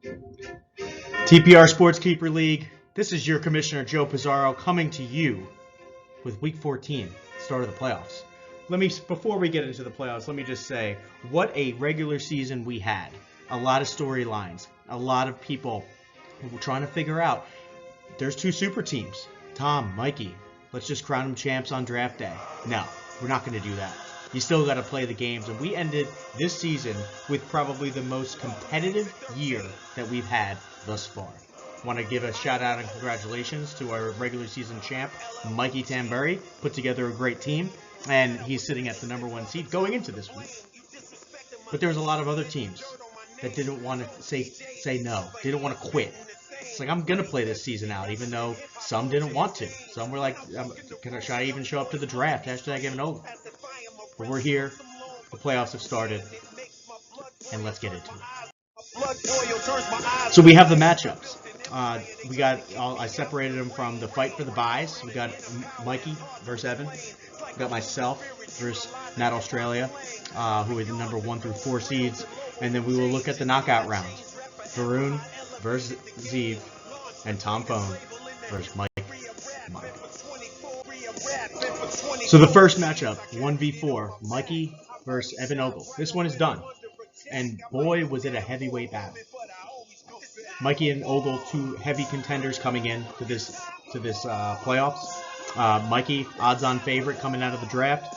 TPR Sports Keeper League. This is your Commissioner Joe Pizarro coming to you with Week 14, start of the playoffs. Before we get into the playoffs, let me just say what a regular season we had. A lot of storylines, a lot of people were trying to figure out. There's two super teams, Tom, Mikey. Let's just crown them champs on draft day. No, we're not going to do that. You still got to play the games, and we ended this season with probably the most competitive year that we've had thus far. Want to give a shout out and congratulations to our regular season champ, Mikey Tambury. Put together a great team, and he's sitting at the number 1 seed going into this week. But there was a lot of other teams that didn't want to say no, didn't want to quit. It's like, I'm going to play this season out, even though some didn't want to. Some were like, should I even show up to the draft? Hashtag Evan Ogle. But we're here. The playoffs have started. And let's get into it. So we have the matchups. I separated them from the fight for the buys. We got Mikey versus Evan. We got myself versus Matt Australia, who are the number 1 through 4 seeds. And then we will look at the knockout rounds. Varun versus Zeev, and Tom Phone versus Mike. So the first matchup, 1v4, Mikey versus Evan Ogle. This one is done. And boy, was it a heavyweight battle. Mikey and Ogle, two heavy contenders coming in to this playoffs. Mikey, odds-on favorite coming out of the draft.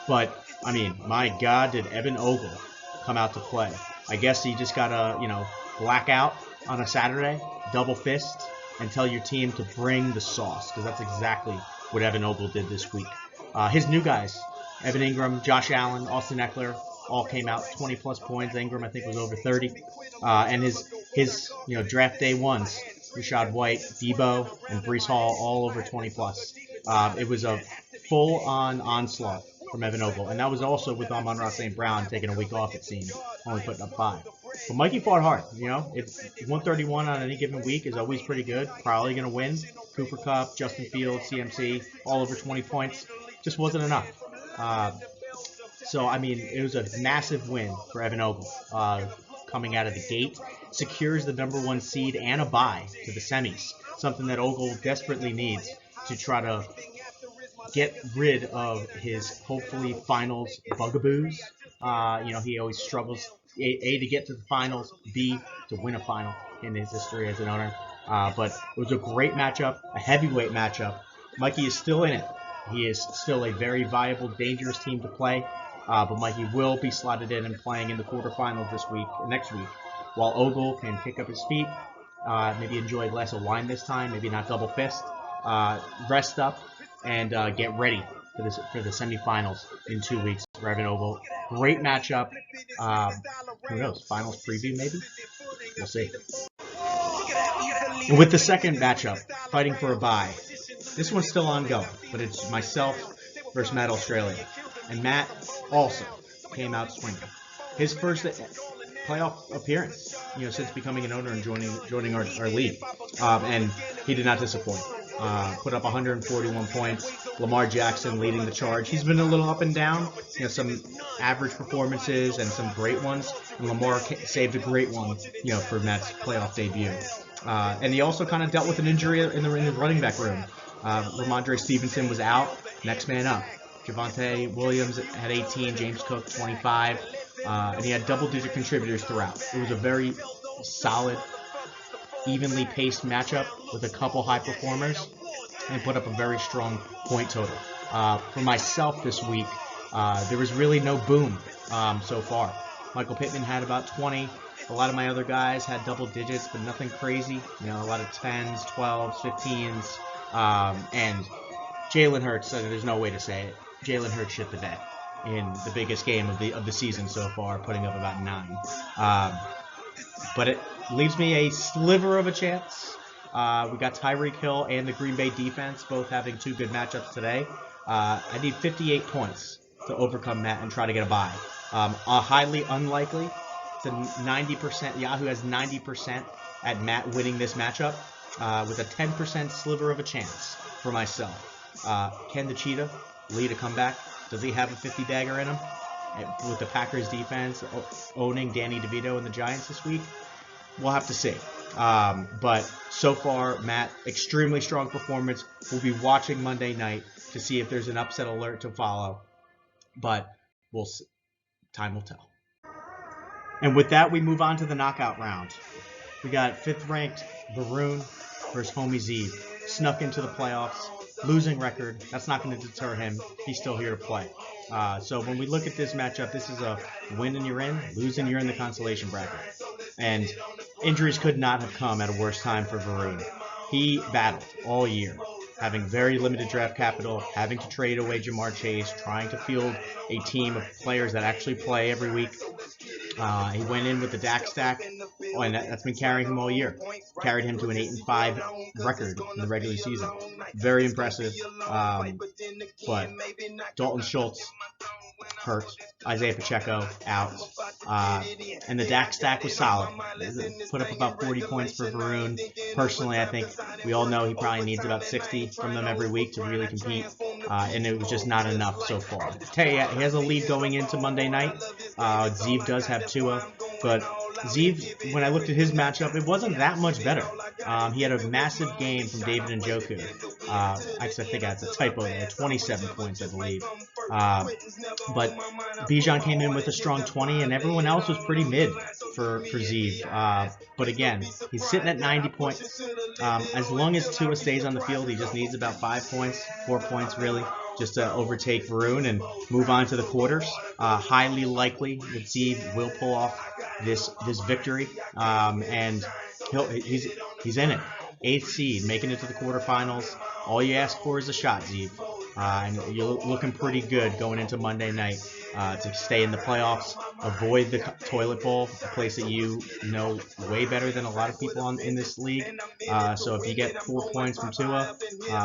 But, I mean, my God, did Evan Ogle come out to play. I guess he just got a, black out on a Saturday, double fist, and tell your team to bring the sauce, because that's exactly what Evan Ogle did this week. His new guys, Evan Ingram, Josh Allen, Austin Eckler, all came out 20-plus points. Ingram, I think, was over 30. And his draft day ones, Rashad White, Debo, and Breece Hall, all over 20-plus. It was a full-on onslaught from Evan Ogle. And that was also with Amon-Ra St. Brown taking a week off, it seemed, only putting up 5. But Mikey fought hard, It's 131 on any given week is always pretty good. Probably going to win. Cooper Kupp, Justin Fields, CMC, all over 20 points. Just wasn't enough. So, I mean, it was a massive win for Evan Ogle coming out of the gate. Secures the number 1 seed and a bye to the semis. Something that Ogle desperately needs to try to get rid of his, hopefully, finals bugaboos. He always struggles, A, to get to the finals, B, to win a final in his history as an owner. But it was a great matchup, a heavyweight matchup. Mikey is still in it. He is still a very viable, dangerous team to play. But Mikey will be slotted in and playing in the quarterfinals next week, while Ogle can kick up his feet, maybe enjoy a glass of wine this time, maybe not double fist, rest up, and get ready for the semifinals in 2 weeks for Evan Ogle. Great matchup. Who knows? Finals preview maybe? We'll see. With the second matchup, fighting for a bye. This one's still ongoing, but it's myself versus Matt Australia. And Matt also came out swinging. His first playoff appearance, since becoming an owner and joining our league. And he did not disappoint. Put up 141 points. Lamar Jackson leading the charge. He's been a little up and down. Some average performances and some great ones. And Lamar saved a great one, for Matt's playoff debut. And he also kind of dealt with an injury in the running back room. Ramondre Stevenson was out. Next man up. Javonte Williams had 18. James Cook 25. And he had double-digit contributors throughout. It was a very solid, evenly paced matchup with a couple high performers and put up a very strong point total. For myself this week, there was really no boom so far. Michael Pittman had about 20. A lot of my other guys had double digits, but nothing crazy. A lot of 10s, 12s, 15s. And Jalen Hurts, there's no way to say it. Jalen Hurts shit the bed in the biggest game of the season so far, putting up about 9. But it leaves me a sliver of a chance. We got Tyreek Hill and the Green Bay defense both having 2 good matchups today. I need 58 points to overcome Matt and try to get a bye. Highly unlikely. It's a 90%. Yahoo has 90% at Matt winning this matchup with a 10% sliver of a chance for myself. Can the Cheetah lead a comeback? Does he have a 50 dagger in him? With the Packers defense owning Danny DeVito and the Giants this week? we'll have to see. But so far, Matt, extremely strong performance. We'll be watching Monday night to see if there's an upset alert to follow. But we'll see. Time will tell. And with that, we move on to the knockout round. We got fifth-ranked Varun versus homie Zeev. Snuck into the playoffs, losing record. That's not going to deter him. He's still here to play. So when we look at this matchup, this is a win and you're in, lose and you're in the consolation bracket. And injuries could not have come at a worse time for Varun. He battled all year, having very limited draft capital, having to trade away Jamar Chase, trying to field a team of players that actually play every week. He went in with the DAC stack, and that's been carrying him all year. Carried him to an 8-5 record in the regular season. Very impressive. But Dalton Schultz hurt. Isaiah Pacheco out. And the DAC stack was solid. Put up about 40 points for Varun. Personally, I think we all know he probably needs about 60 from them every week to really compete. And it was just not enough so far. He has a lead going into Monday night. Zeev does have Tua, but Zeev, when I looked at his matchup, it wasn't that much better. He had a massive game from David Njoku. Actually, I think that's a typo there. 27 points, I believe. But Bijan came in with a strong 20, and everyone else was pretty mid for Zeev. But again, he's sitting at 90 points. As long as Tua stays on the field, he just needs about 5 points, 4 points really, just to overtake Varun and move on to the quarters. Highly likely that Zeev will pull off this victory, and he's in it. 8th seed, making it to the quarterfinals. All you ask for is a shot, Zeev. And you're looking pretty good going into Monday night to stay in the playoffs. Avoid the toilet bowl, a place that you know way better than a lot of people in this league. So if you get 4 points from Tua,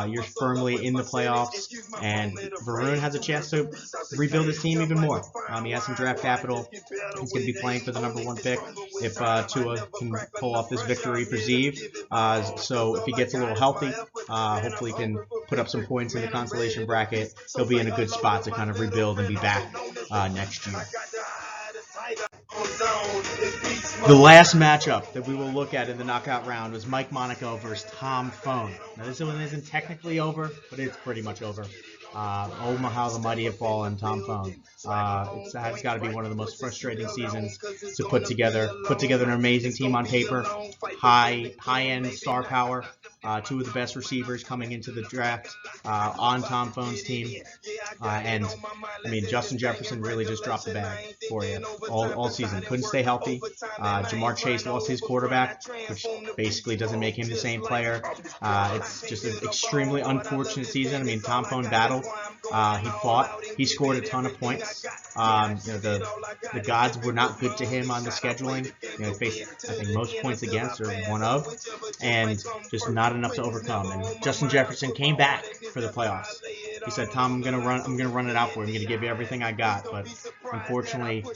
you're firmly in the playoffs. And Varun has a chance to rebuild his team even more. He has some draft capital. He's going to be playing for the #1 pick if Tua can pull off this victory for Zeev. So if he gets a little healthy, hopefully he can put up some points in the consolation bracket. He'll be in a good spot to kind of rebuild and be back next year. The last matchup that we will look at in the knockout round was Mike Monaco versus Tom Phone. Now this one isn't technically over, but it's pretty much over. Oh, how the mighty have fallen, Tom Phone. It's got to be one of the most frustrating seasons to put together an amazing team on paper, high-end star power, 2 of the best receivers coming into the draft on Tom Phone's team, and I mean Justin Jefferson really just dropped the bag for you all season. Couldn't stay healthy. Jamar Chase lost his quarterback, which basically doesn't make him the same player. It's just an extremely unfortunate season. I mean, Tom Phone battled. He fought. He scored a ton of points. The gods were not good to him on the scheduling. He faced, I think, most points against, or one of, and just not enough to overcome. And Justin Jefferson came back for the playoffs. He said, "Tom, I'm gonna run it out for you. I'm gonna give you everything I got." But unfortunately,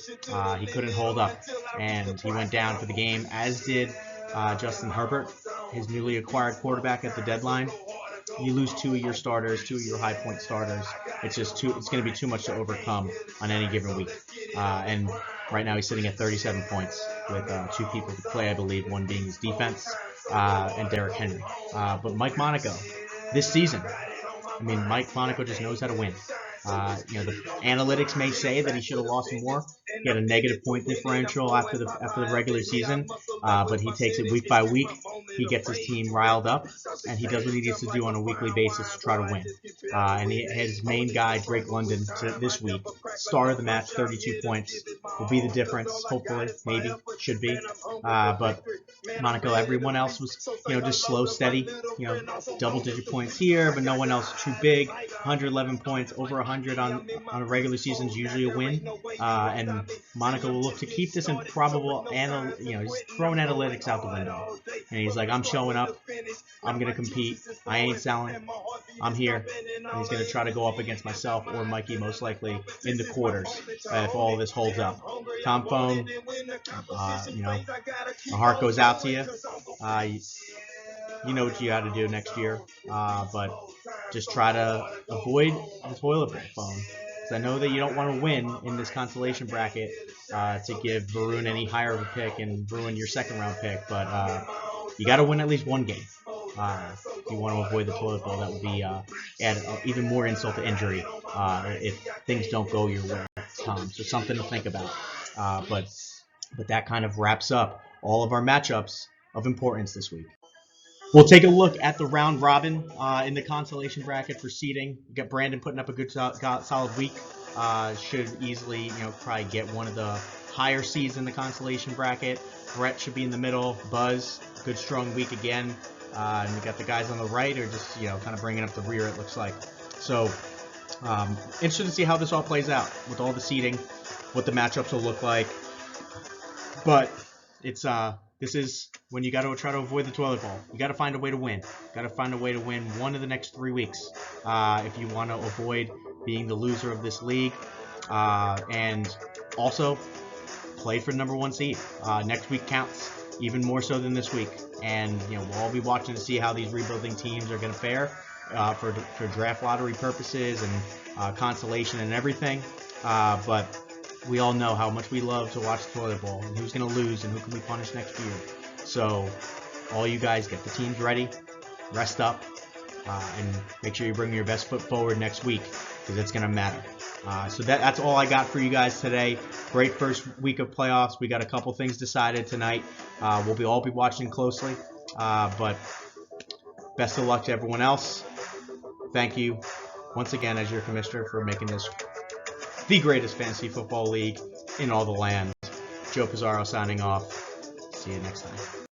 he couldn't hold up, and he went down for the game. As did Justin Herbert, his newly acquired quarterback at the deadline. You lose 2 of your starters, 2 of your high point starters. It's going to be too much to overcome on any given week. And right now he's sitting at 37 points with 2 people to play, I believe, one being his defense and Derrick Henry. But Mike Monaco, this season, I mean, Mike Monaco just knows how to win. The analytics may say that he should have lost more. He had a negative point differential after the regular season, but he takes it week by week. He gets his team riled up, and he does what he needs to do on a weekly basis to try to win. And his main guy, Drake London, this week, star of the match, 32 points, will be the difference. Hopefully, maybe, should be. But Monaco, everyone else was, just slow, steady. Double-digit points here, but no one else too big. 111 points, over 100 on a regular season is usually a win. And Monaco will look to keep this in probable, he's throwing analytics out the window. And he's like, I'm showing up. I'm going to compete. I ain't selling. I'm here. And he's going to try to go up against myself or Mikey, most likely, in the quarters if all this holds up. Tom Phone, my heart goes out to you. You know what you got to do next year. But just try to avoid the toilet bowl phone. Because I know that you don't want to win in this consolation bracket to give Varun any higher of a pick and ruin your second round pick, but you got to win at least one game. If you want to avoid the toilet bowl, that would be add even more insult to injury if things don't go your way, Tom. So something to think about. But that kind of wraps up all of our matchups of importance this week. We'll take a look at the round robin in the consolation bracket for seeding. We got Brandon putting up a good solid week. Should easily, probably get one of the higher seeds in the consolation bracket. Brett should be in the middle. Buzz, good strong week again. And we got the guys on the right are just, kind of bringing up the rear, it looks like. So, interested to see how this all plays out with all the seeding, what the matchups will look like. But it's this is when you got to try to avoid the toilet bowl. You got to find a way to win. Got to find a way to win one of the next 3 weeks if you want to avoid being the loser of this league. And also play for the number 1 seed. Next week counts even more so than this week. And we'll all be watching to see how these rebuilding teams are going to fare for draft lottery purposes and consolation and everything. But we all know how much we love to watch the toilet bowl and who's going to lose and who can be punished next year. So all you guys get the teams ready, rest up, and make sure you bring your best foot forward next week because it's going to matter. So that's all I got for you guys today. Great first week of playoffs. We got a couple things decided tonight. We'll all be watching closely. But best of luck to everyone else. Thank you once again as your commissioner for making this the greatest fantasy football league in all the land. Joe Pizarro signing off. See you next time.